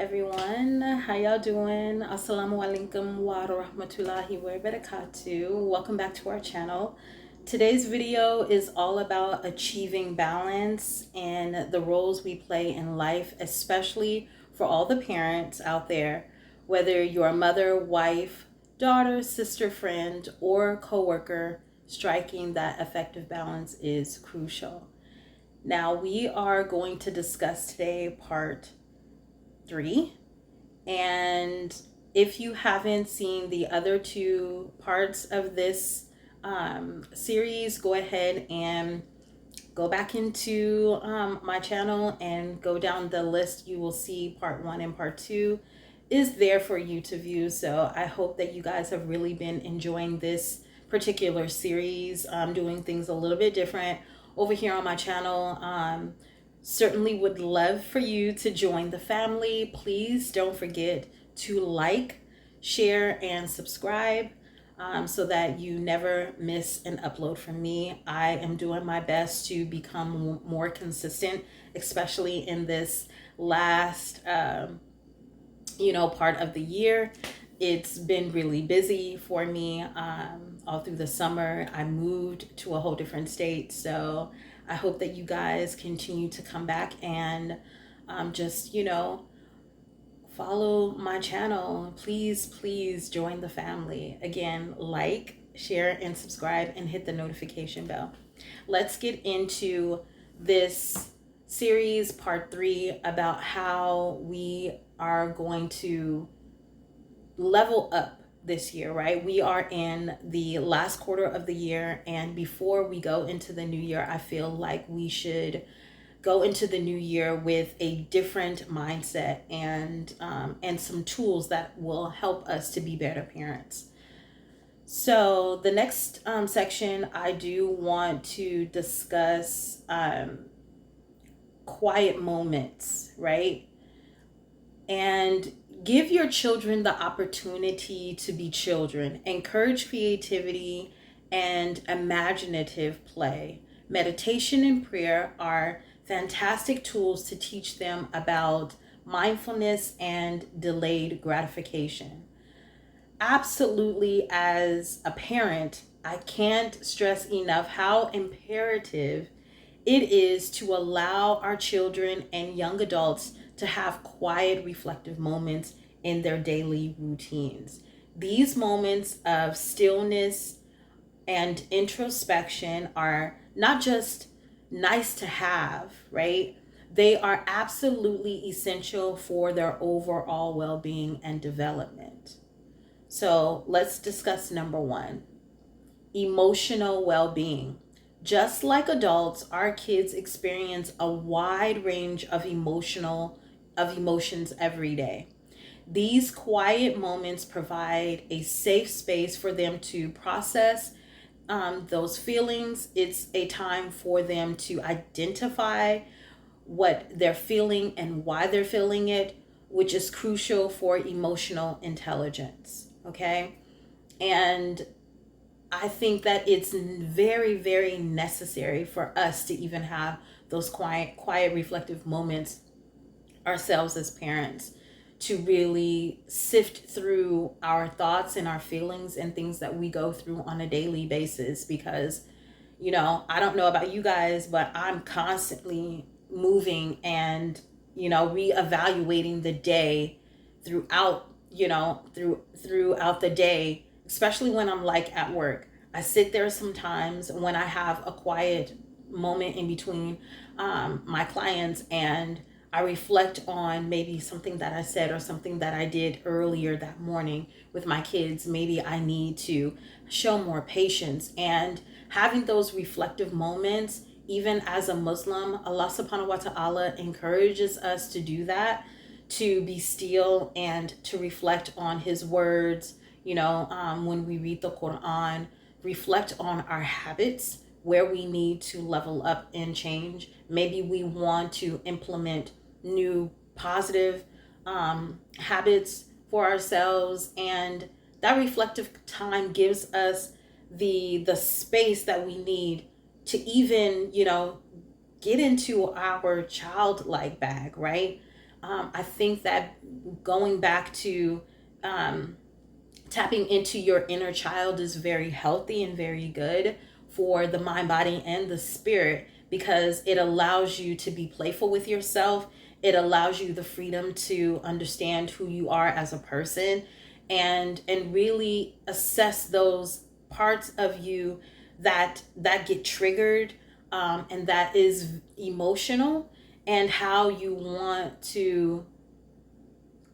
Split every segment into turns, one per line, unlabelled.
everyone. How y'all doing? Assalamu alaikum wa rahmatullahi wa barakatuh. Welcome back to our channel. Today's video is all about achieving balance and the roles we play in life, especially for all the parents out there, whether you're a mother, wife, daughter, sister, friend, or coworker. Striking that effective balance is crucial. Now, we are going to discuss today part 3. And if you haven't seen the other 2 parts of this series, go ahead and go back into my channel and go down the list. You will see part 1 and part 2 is there for you to view. So I hope that you guys have really been enjoying this particular series. I'm doing things a little bit different over here on my channel. Certainly would love for you to join the family. Please don't forget to like, share, and subscribe so that you never miss an upload from me. I am doing my best to become more consistent, especially in this last part of the year. It's been really busy for me all through the summer. I moved to a whole different state, so I hope that you guys continue to come back and just follow my channel. Please join the family. Again, like, share, and subscribe, and hit the notification bell. Let's get into this series, part 3, about how we are going to level up this year, right? We are in the last quarter of the year, and before we go into the new year, I feel like we should go into the new year with a different mindset and some tools that will help us to be better parents. So the next section, I do want to discuss quiet moments, right? And give your children the opportunity to be children. Encourage creativity and imaginative play. Meditation and prayer are fantastic tools to teach them about mindfulness and delayed gratification. Absolutely, as a parent, I can't stress enough how imperative it is to allow our children and young adults to have quiet, reflective moments in their daily routines. These moments of stillness and introspection are not just nice to have, right? They are absolutely essential for their overall well-being and development. So let's discuss number 1, emotional well-being. Just like adults, our kids experience a wide range of emotions every day. These quiet moments provide a safe space for them to process those feelings. It's a time for them to identify what they're feeling and why they're feeling it, which is crucial for emotional intelligence. Okay. And I think that it's very, very necessary for us to even have those quiet, reflective moments ourselves as parents, to really sift through our thoughts and our feelings and things that we go through on a daily basis. Because, I don't know about you guys, but I'm constantly moving and, reevaluating the day throughout the day, especially when I'm like at work. I sit there sometimes when I have a quiet moment in between my clients, and I reflect on maybe something that I said or something that I did earlier that morning with my kids. Maybe I need to show more patience. And having those reflective moments, even as a Muslim, Allah subhanahu wa ta'ala encourages us to do that, to be still and to reflect on his words. When we read the Quran, reflect on our habits, where we need to level up and change. Maybe we want to implement new positive habits for ourselves, and that reflective time gives us the space that we need to even get into our childlike bag, right? I think that going back to tapping into your inner child is very healthy and very good for the mind, body, and the spirit, because it allows you to be playful with yourself. It allows you the freedom to understand who you are as a person, and really assess those parts of you that get triggered, and that is emotional, and how you want to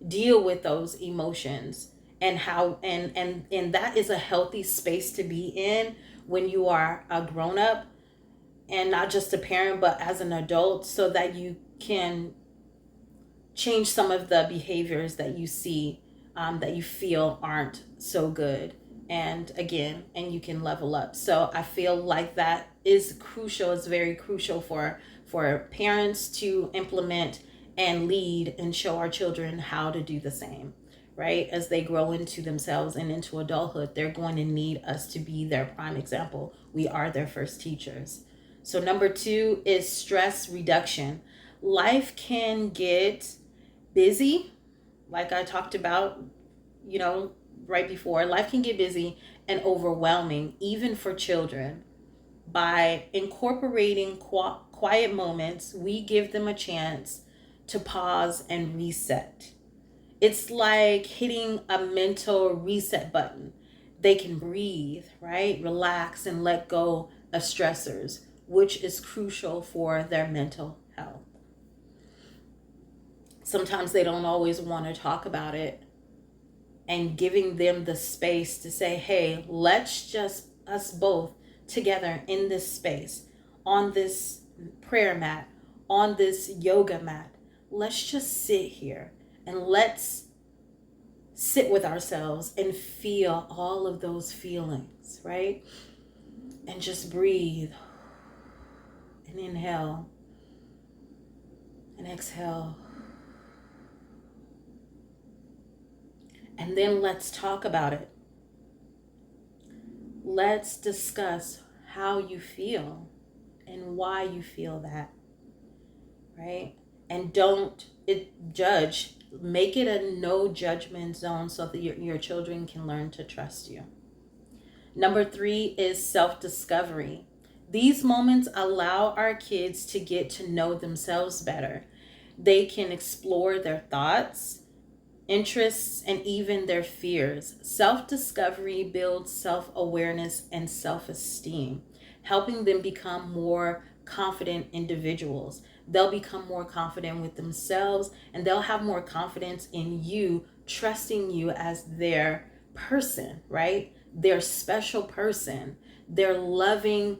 deal with those emotions, and how and that is a healthy space to be in when you are a grown up, and not just a parent but as an adult, so that you can change some of the behaviors that you see, that you feel aren't so good, and you can level up. So I feel like that is crucial. It's very crucial for parents to implement and lead and show our children how to do the same, right? As they grow into themselves and into adulthood, they're going to need us to be their prime example. We are their first teachers. So number 2 is stress reduction. Life can get busy, like I talked about, right before. Life can get busy and overwhelming, even for children. By incorporating quiet moments, we give them a chance to pause and reset. It's like hitting a mental reset button. They can breathe, right? Relax and let go of stressors, which is crucial for their mental health. Sometimes they don't always want to talk about it, and giving them the space to say, hey, let's just, us both together in this space, on this prayer mat, on this yoga mat, let's just sit here and let's sit with ourselves and feel all of those feelings, right? And just breathe and inhale and exhale. And then let's talk about it. Let's discuss how you feel and why you feel that, right? And don't judge. Make it a no judgment zone so that your children can learn to trust you. Number 3 is self-discovery. These moments allow our kids to get to know themselves better. They can explore their thoughts, interests, and even their fears. Self-discovery builds self-awareness and self-esteem, helping them become more confident individuals. They'll become more confident with themselves, and they'll have more confidence in you, trusting you as their person, right? Their special person, their loving,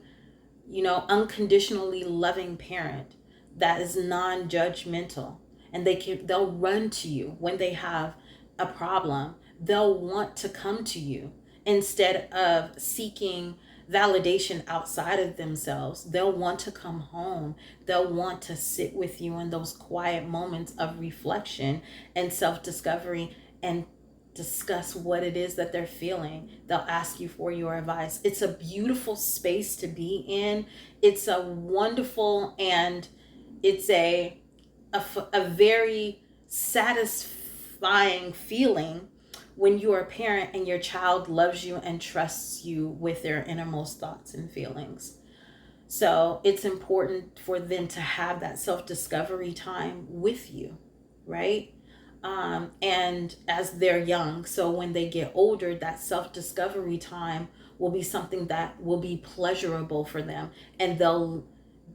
unconditionally loving parent that is non-judgmental. And they'll run to you when they have a problem. They'll want to come to you instead of seeking validation outside of themselves. They'll want to come home. They'll want to sit with you in those quiet moments of reflection and self-discovery, and discuss what it is that they're feeling. They'll ask you for your advice. It's a beautiful space to be in. It's a wonderful, and it's a very satisfying feeling when you are a parent and your child loves you and trusts you with their innermost thoughts and feelings. So it's important for them to have that self-discovery time with you, right? And as they're young. So when they get older, that self-discovery time will be something that will be pleasurable for them, and they'll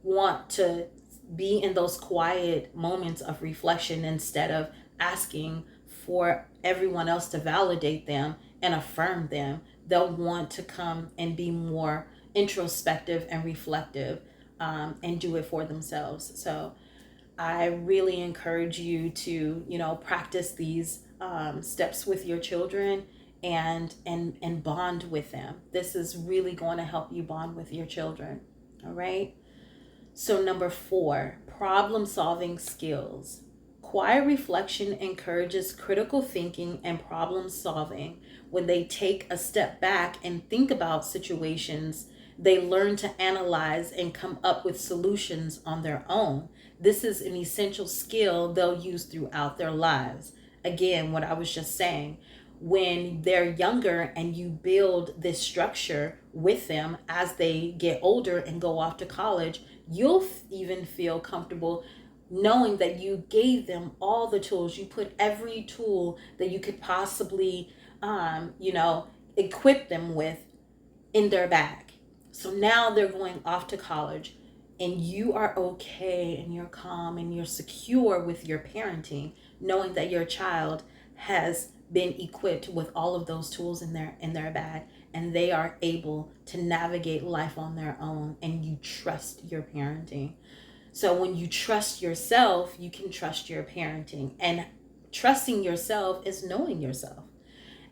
want to be in those quiet moments of reflection instead of asking for everyone else to validate them and affirm them. They'll want to come and be more introspective and reflective, and do it for themselves. So I really encourage you to, practice these steps with your children, and bond with them. This is really going to help you bond with your children. All right. So number 4, problem solving skills. Quiet reflection encourages critical thinking and problem solving. When they take a step back and think about situations, they learn to analyze and come up with solutions on their own. This is an essential skill they'll use throughout their lives. Again, what I was just saying, when they're younger and you build this structure with them as they get older and go off to college, you'll even feel comfortable knowing that you gave them all the tools. You put every tool that you could possibly, equip them with in their bag. So now they're going off to college and you are okay and you're calm and you're secure with your parenting, knowing that your child has been equipped with all of those tools in their bag and they are able to navigate life on their own, and you trust your parenting. So when you trust yourself, you can trust your parenting. And trusting yourself is knowing yourself.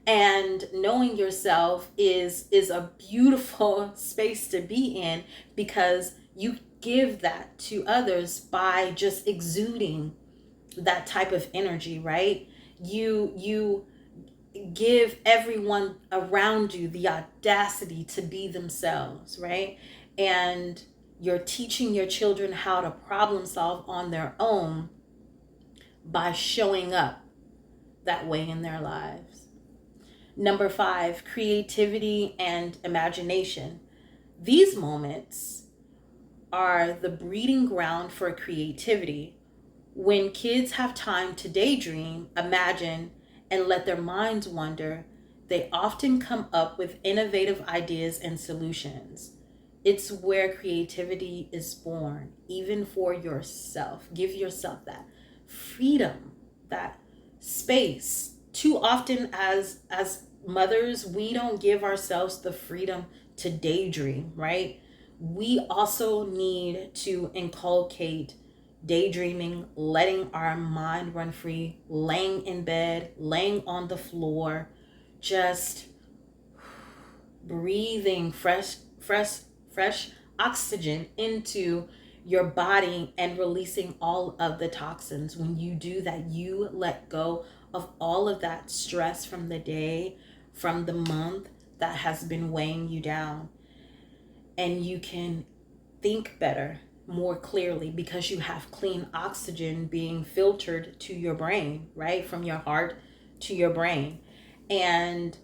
And knowing yourself is a beautiful space to be in, because you give that to others by just exuding that type of energy, right? You give everyone around you the audacity to be themselves, right? And you're teaching your children how to problem solve on their own by showing up that way in their lives. Number 5, creativity and imagination. These moments are the breeding ground for creativity. When kids have time to daydream, imagine, and let their minds wander, they often come up with innovative ideas and solutions. It's where creativity is born, even for yourself. Give yourself that freedom, that space. Too often as mothers, we don't give ourselves the freedom to daydream, right? We also need to inculcate daydreaming, letting our mind run free, laying in bed, laying on the floor, just breathing fresh oxygen into your body and releasing all of the toxins. When you do that, you let go of all of that stress from the day, from the month that has been weighing you down. And you can think better, more clearly, because you have clean oxygen being filtered to your brain, right? From your heart to your brain. And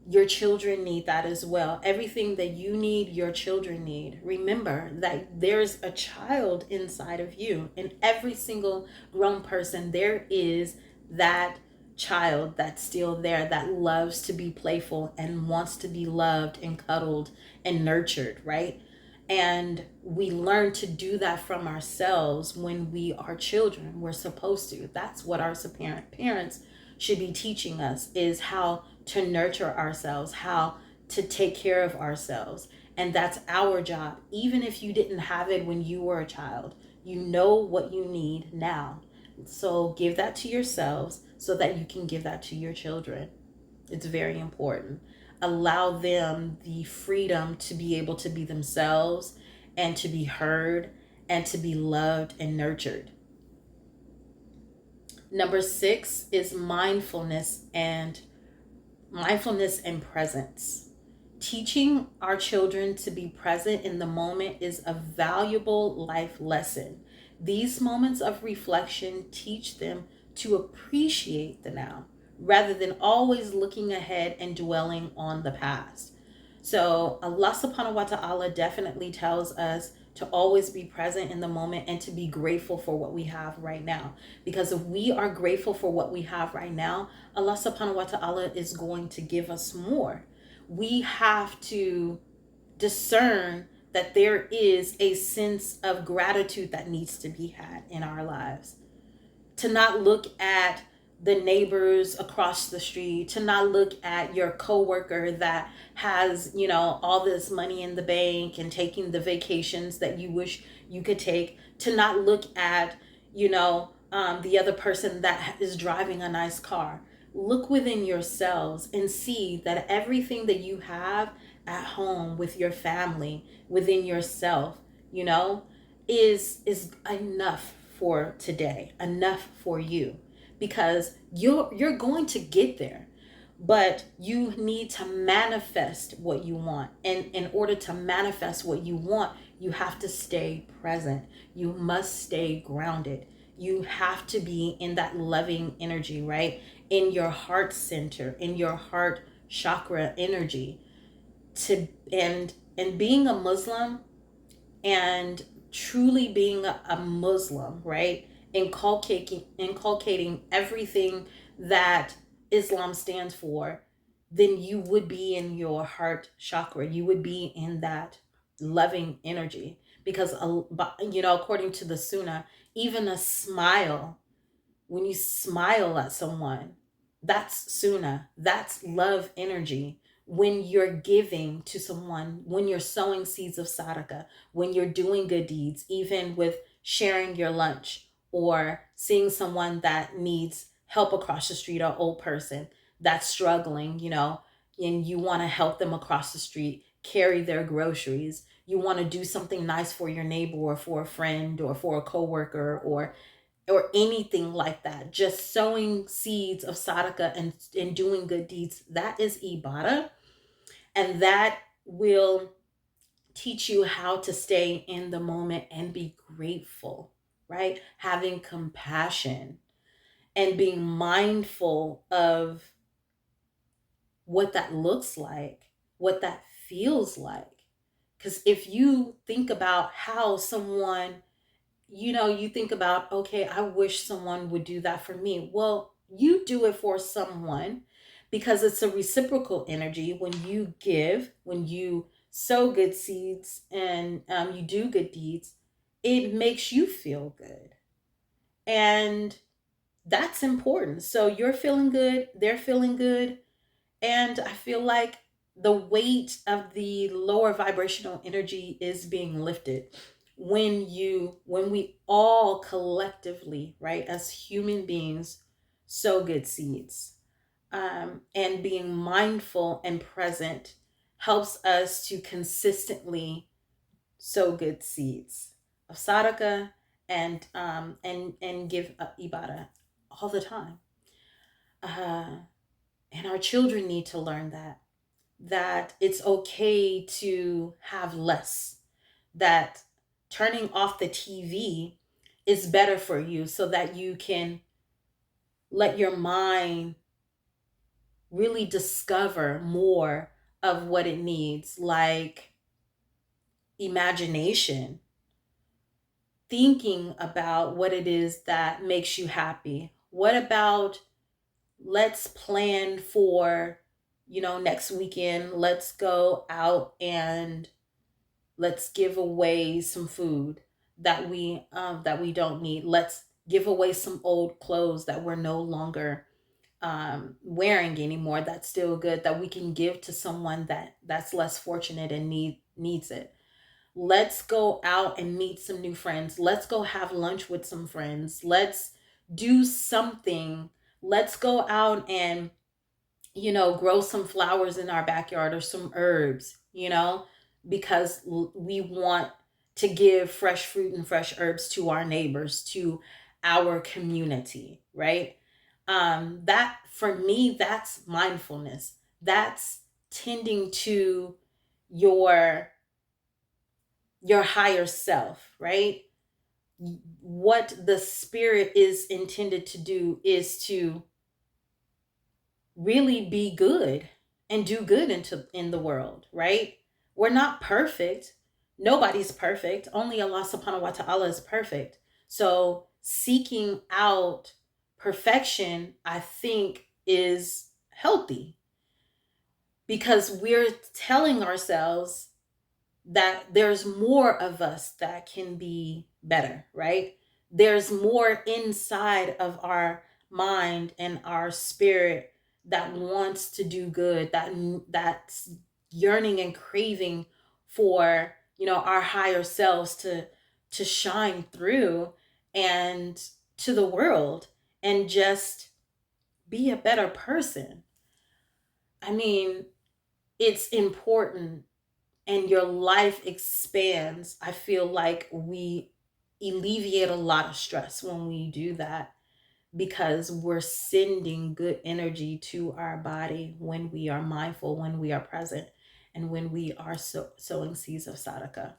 your children need that as well. Everything that you need, your children need. Remember that there's a child inside of you. In every single grown person, there is that child that's still there, that loves to be playful and wants to be loved and cuddled and nurtured, right? And we learn to do that from ourselves when we are children. We're supposed to. That's what our parents should be teaching us, is how to nurture ourselves, how to take care of ourselves. And that's our job. Even if you didn't have it when you were a child, you know what you need now. So give that to yourselves so that you can give that to your children. It's very important. Allow them the freedom to be able to be themselves and to be heard and to be loved and nurtured. Number 6 is mindfulness and presence. Teaching our children to be present in the moment is a valuable life lesson. These moments of reflection teach them to appreciate the now, rather than always looking ahead and dwelling on the past. So Allah subhanahu wa ta'ala definitely tells us to always be present in the moment and to be grateful for what we have right now. Because if we are grateful for what we have right now, Allah subhanahu wa ta'ala is going to give us more. We have to discern that there is a sense of gratitude that needs to be had in our lives. To not look at the neighbors across the street, to not look at your coworker that has, all this money in the bank and taking the vacations that you wish you could take, to not look at, the other person that is driving a nice car. Look within yourselves and see that everything that you have at home with your family, within yourself, is enough for today, enough for you. Because you're going to get there, but you need to manifest what you want. And in order to manifest what you want, You have to stay present. You must stay grounded. You have to be in that loving energy, right? In your heart center, in your heart chakra energy. And being a Muslim, and truly being a Muslim, right? Inculcating everything that Islam stands for, then you would be in your heart chakra. You would be in that loving energy, because according to the Sunnah, even a smile, when you smile at someone, that's sunnah, that's love energy. When you're giving to someone, when you're sowing seeds of sadaqah, when you're doing good deeds, even with sharing your lunch or seeing someone that needs help across the street, or old person that's struggling, and you want to help them across the street carry their groceries. You want to do something nice for your neighbor, or for a friend, or for a coworker, or anything like that. Just sowing seeds of sadaqah and doing good deeds, that is ibadah. And that will teach you how to stay in the moment and be grateful, right? Having compassion and being mindful of what that looks like, what that feels like. Because if you think about how someone, you think about, okay, I wish someone would do that for me. Well, you do it for someone because it's a reciprocal energy. When you give, when you sow good seeds, and you do good deeds, it makes you feel good. And that's important. So you're feeling good, they're feeling good. And I feel like the weight of the lower vibrational energy is being lifted when we all collectively, right, as human beings, sow good seeds. And being mindful and present helps us to consistently sow good seeds of sadaqah, and give ibadah all the time. Uh, and our children need to learn that it's okay to have less, that turning off the TV is better for you, so that you can let your mind really discover more of what it needs, like imagination, thinking about what it is that makes you happy. What about, let's plan for, next weekend, let's go out and let's give away some food that we don't need. Let's give away some old clothes that we're no longer wearing anymore, that's still good, that we can give to someone that's less fortunate and needs it. Let's go out and meet some new friends. Let's go have lunch with some friends. Let's do something. Let's go out and grow some flowers in our backyard, or some herbs, because we want to give fresh fruit and fresh herbs to our neighbors, to our community, right? That, for me, that's mindfulness. That's tending to your your higher self, right? What the spirit is intended to do is to really be good and do good in the world, right? We're not perfect. Nobody's perfect. Only Allah subhanahu wa ta'ala is perfect. So seeking out perfection, I think, is healthy, because we're telling ourselves that there's more of us that can be better, right? There's more inside of our mind and our spirit that wants to do good, that's yearning and craving for, our higher selves to shine through and to the world, and just be a better person. I mean, it's important, and your life expands. I feel like we alleviate a lot of stress when we do that, because we're sending good energy to our body when we are mindful, when we are present, and when we are sowing seeds of sadaqah.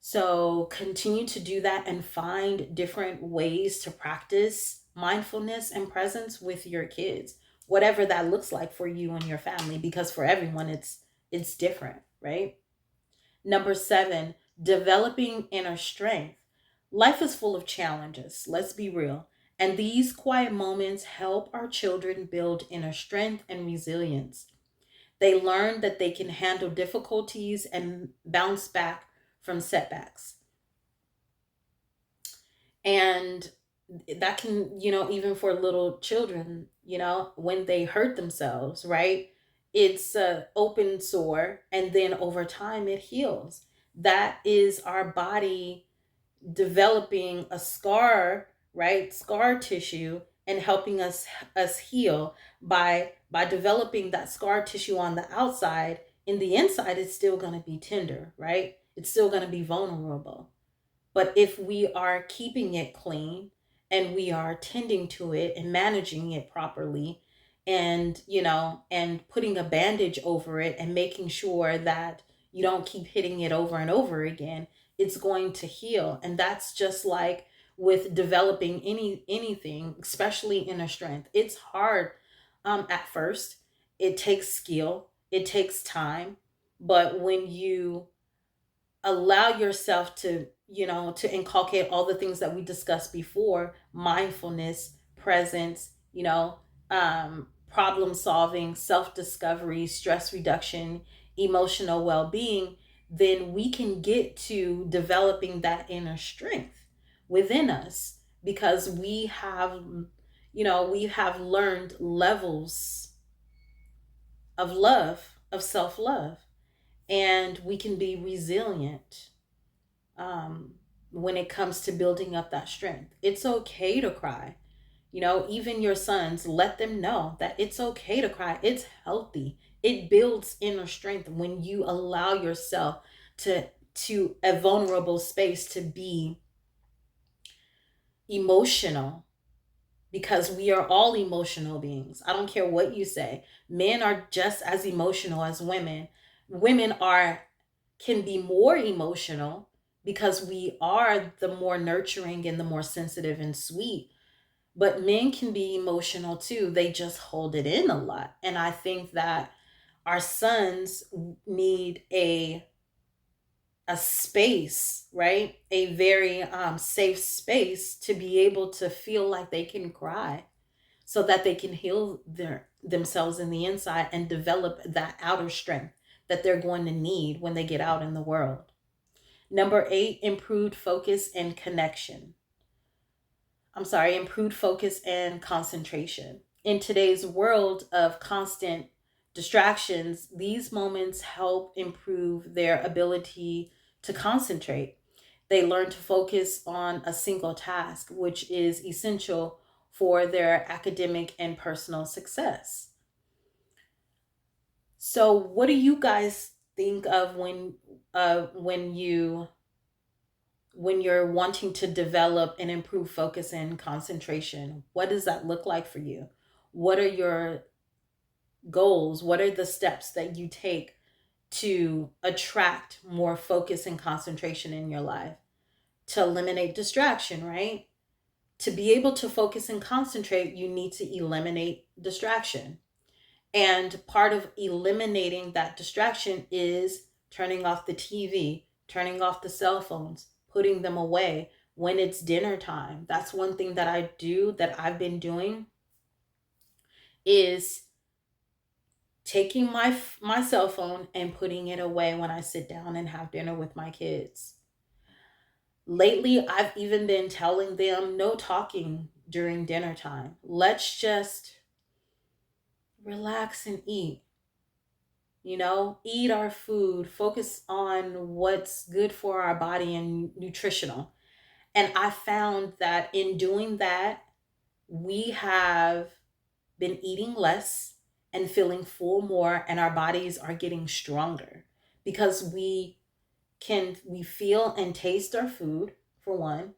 So continue to do that and find different ways to practice mindfulness and presence with your kids, whatever that looks like for you and your family, because for everyone it's different, right? Number 7, developing inner strength. Life is full of challenges, let's be real. And these quiet moments help our children build inner strength and resilience. They learn that they can handle difficulties and bounce back from setbacks. And that can, even for little children, when they hurt themselves, right? It's a open sore, and then over time it heals. That is our body developing a scar, right? Scar tissue, and helping us heal by developing that scar tissue on the outside. In the inside, it's still going to be tender, right? It's still going to be vulnerable. But if we are keeping it clean and we are tending to it and managing it properly, and putting a bandage over it and making sure that you don't keep hitting it over and over again, it's going to heal. And that's just like with developing anything, especially inner strength. It's hard at first. It takes skill, it takes time. But when you allow yourself to inculcate all the things that we discussed before: mindfulness, presence, problem solving, self discovery, stress reduction, emotional well being, then we can get to developing that inner strength within us, because we have learned levels of love, of self love, and we can be resilient um, when it comes to building up that strength. It's okay to cry. Even your sons, let them know that it's okay to cry. It's healthy. It builds inner strength when you allow yourself to a vulnerable space to be emotional, because we are all emotional beings. I don't care what you say. Men are just as emotional as women. Women are can be more emotional because we are the more nurturing and the more sensitive and sweet. But men can be emotional too. They just hold it in a lot. And I think that our sons need a space, right? A very safe space to be able to feel like they can cry, so that they can heal themselves in the inside and develop that outer strength that they're going to need when they get out in the world. Number 8, improved focus and connection. I'm sorry, improved focus and concentration. In today's world of constant distractions, these moments help improve their ability to concentrate. They learn to focus on a single task, which is essential for their academic and personal success. So, what do you guys think of when you're wanting to develop and improve focus and concentration? What does that look like for you? What are your goals? What are the steps that you take to attract more focus and concentration in your life? To eliminate distraction, right? To be able to focus and concentrate, you need to eliminate distraction. And part of eliminating that distraction is turning off the TV, turning off the cell phones, putting them away when it's dinner time. That's one thing that I do, that I've been doing, is taking my cell phone and putting it away when I sit down and have dinner with my kids. Lately, I've even been telling them no talking during dinner time. Let's just relax and eat. Eat our food, focus on what's good for our body and nutritional. And I found that in doing that, we have been eating less and feeling full more, and our bodies are getting stronger, because we feel and taste our food, for one,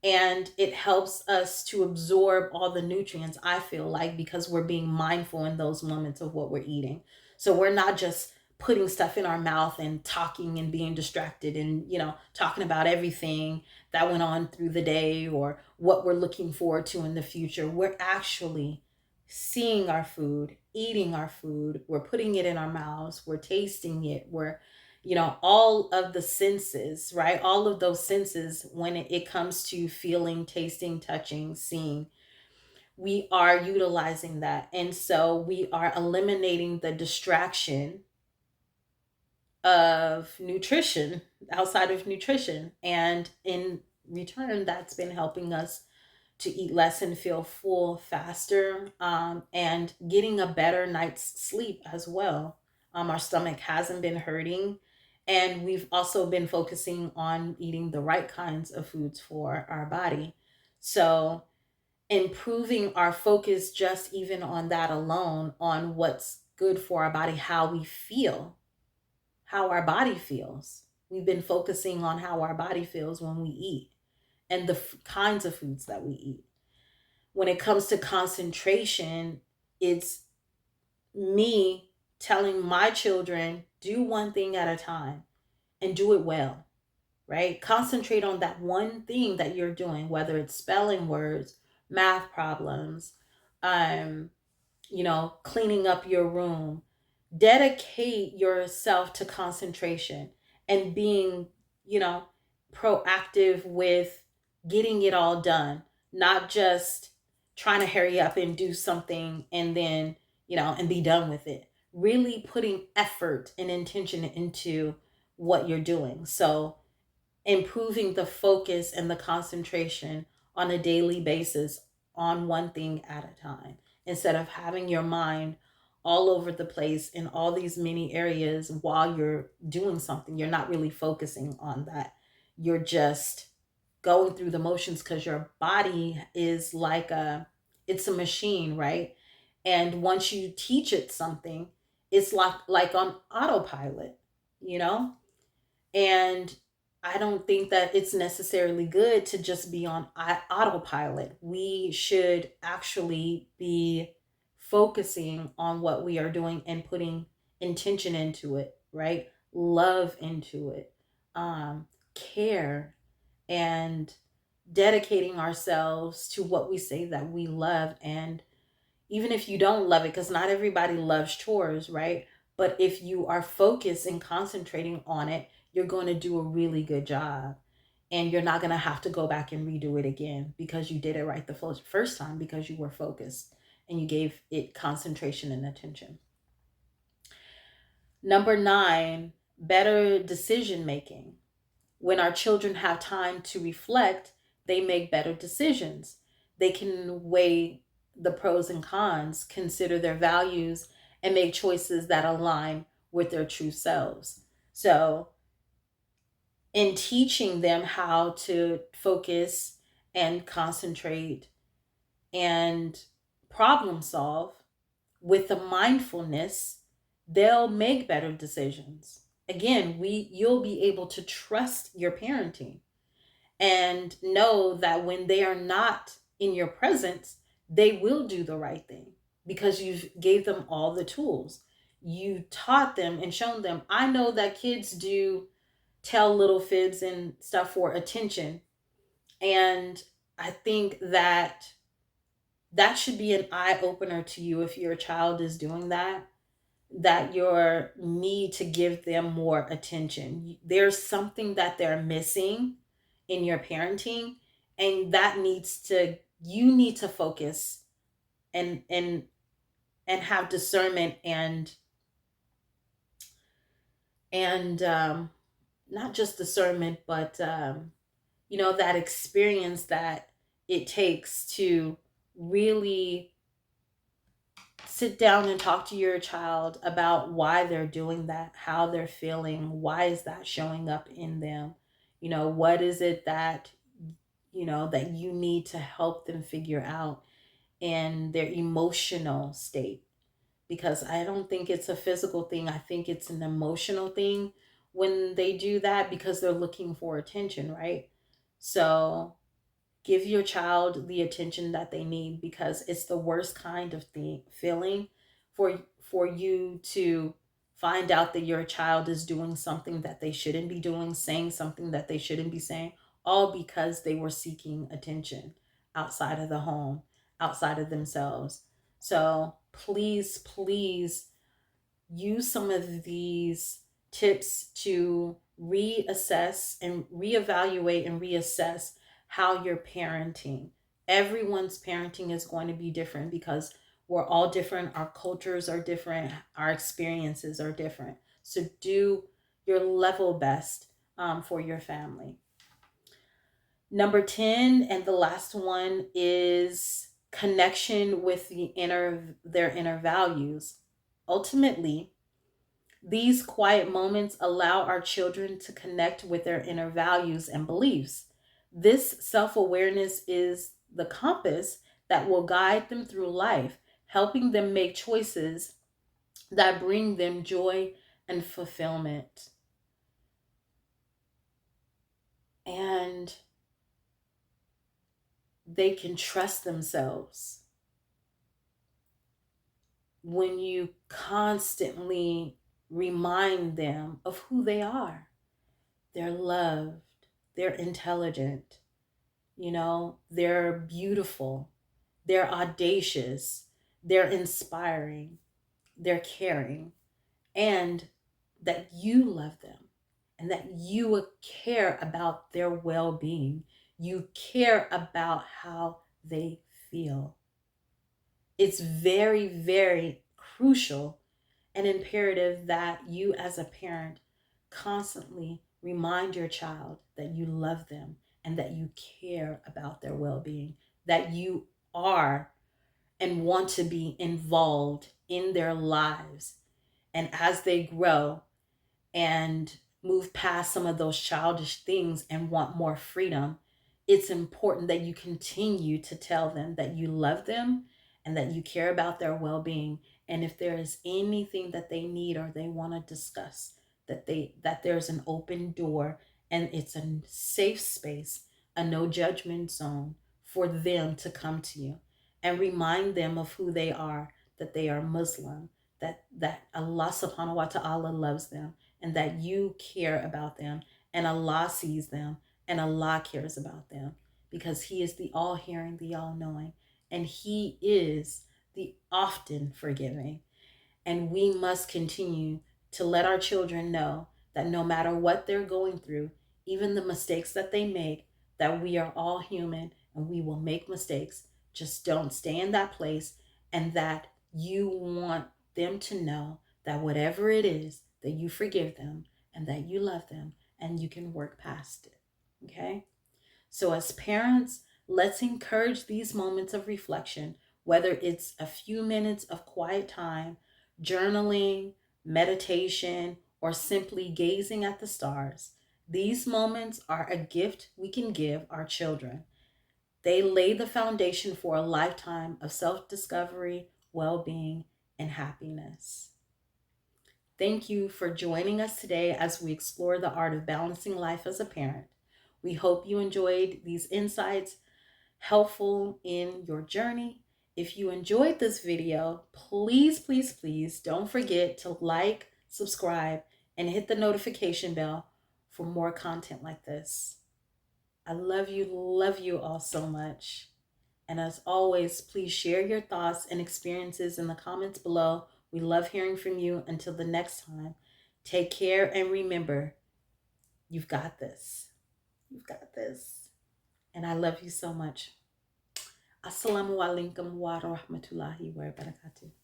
and it helps us to absorb all the nutrients, I feel like, because we're being mindful in those moments of what we're eating. So we're not just putting stuff in our mouth and talking and being distracted and, talking about everything that went on through the day or what we're looking forward to in the future. We're actually seeing our food, eating our food, we're putting it in our mouths, we're tasting it, we're, all of the senses, right? All of those senses, when it comes to feeling, tasting, touching, seeing, we are utilizing that. And so we are eliminating the distraction of nutrition, outside of nutrition. And in return, that's been helping us to eat less and feel full faster, and getting a better night's sleep as well. Our stomach hasn't been hurting. And we've also been focusing on eating the right kinds of foods for our body. So, improving our focus just even on that alone, on what's good for our body, how we feel, how our body feels. We've been focusing on how our body feels when we eat and the kinds of foods that we eat. When it comes to concentration, it's me telling my children, do one thing at a time and do it well, right? Concentrate on that one thing that you're doing, whether it's spelling words, math problems, um, cleaning up your room. Dedicate yourself to concentration and being, you know, proactive with getting it all done, not just trying to hurry up and do something and then, and be done with it. Really putting effort and intention into what you're doing. So, improving the focus and the concentration on a daily basis on one thing at a time, instead of having your mind all over the place in all these many areas while you're doing something. You're not really focusing on that. You're just going through the motions because your body is it's a machine, right? And once you teach it something, it's like on autopilot, you know? And I don't think that it's necessarily good to just be on autopilot. We should actually be focusing on what we are doing and putting intention into it, right? Love into it, care, and dedicating ourselves to what we say that we love. And even if you don't love it, because not everybody loves chores, right? But if you are focused and concentrating on it, you're going to do a really good job. And you're not going to have to go back and redo it again because you did it right the first time, because you were focused and you gave it concentration and attention. Number 9, better decision making. When our children have time to reflect, they make better decisions. They can weigh the pros and cons, consider their values, and make choices that align with their true selves. So, in teaching them how to focus and concentrate and problem solve with the mindfulness, they'll make better decisions. Again, you'll be able to trust your parenting and know that when they are not in your presence, they will do the right thing because you gave them all the tools. You taught them and shown them. I know that kids do tell little fibs and stuff for attention. And I think that that should be an eye opener to you if your child is doing that, that your need to give them more attention. There's something that they're missing in your parenting, and you need to focus and have discernment and not just discernment, but that experience that it takes to really sit down and talk to your child about why they're doing that, how they're feeling, why is that showing up in them? What is it that that you need to help them figure out in their emotional state? Because I don't think it's a physical thing. I think it's an emotional thing when they do that because they're looking for attention, right? So give your child the attention that they need, because it's the worst kind of feeling for you to find out that your child is doing something that they shouldn't be doing, saying something that they shouldn't be saying, all because they were seeking attention outside of the home, outside of themselves. So please, please use some of these tips to reassess and reevaluate and reassess how you're parenting. Everyone's parenting is going to be different because we're all different. Our cultures are different. Our experiences are different. So do your level best for your family. Number 10, and the last one, is connection with their inner values. Ultimately, these quiet moments allow our children to connect with their inner values and beliefs. This self awareness is the compass that will guide them through life, helping them make choices that bring them joy and fulfillment. And they can trust themselves when you constantly remind them of who they are. They're loved, they're intelligent, they're beautiful, they're audacious, they're inspiring, they're caring, and that you love them and that you care about their well being. You care about how they feel. It's very, very crucial and imperative that you, as a parent, constantly remind your child that you love them and that you care about their well being, that you are and want to be involved in their lives. And as they grow and move past some of those childish things and want more freedom, it's important that you continue to tell them that you love them and that you care about their well-being. And if there is anything that they need or they want to discuss, that there's an open door and it's a safe space, a no judgment zone for them to come to you and remind them of who they are, that they are Muslim, that Allah subhanahu wa ta'ala loves them, and that you care about them, and Allah sees them, and Allah cares about them, because He is the all hearing, the all knowing, and He is the often forgiving. And we must continue to let our children know that no matter what they're going through, even the mistakes that they make, that we are all human and we will make mistakes. Just don't stay in that place, and that you want them to know that whatever it is, that you forgive them and that you love them and you can work past it. Okay? So, as parents, let's encourage these moments of reflection, whether it's a few minutes of quiet time, journaling, meditation, or simply gazing at the stars. These moments are a gift we can give our children. They lay the foundation for a lifetime of self discovery, well being, and happiness. Thank you for joining us today as we explore the art of balancing life as a parent. We hope you enjoyed these insights, helpful in your journey. If you enjoyed this video, please, please, please don't forget to like, subscribe, and hit the notification bell for more content like this. I love you all so much. And as always, please share your thoughts and experiences in the comments below. We love hearing from you. Until the next time, take care and remember, you've got this. You've got this. And I love you so much. Assalamu alaikum wa rahmatullahi wa barakatuh.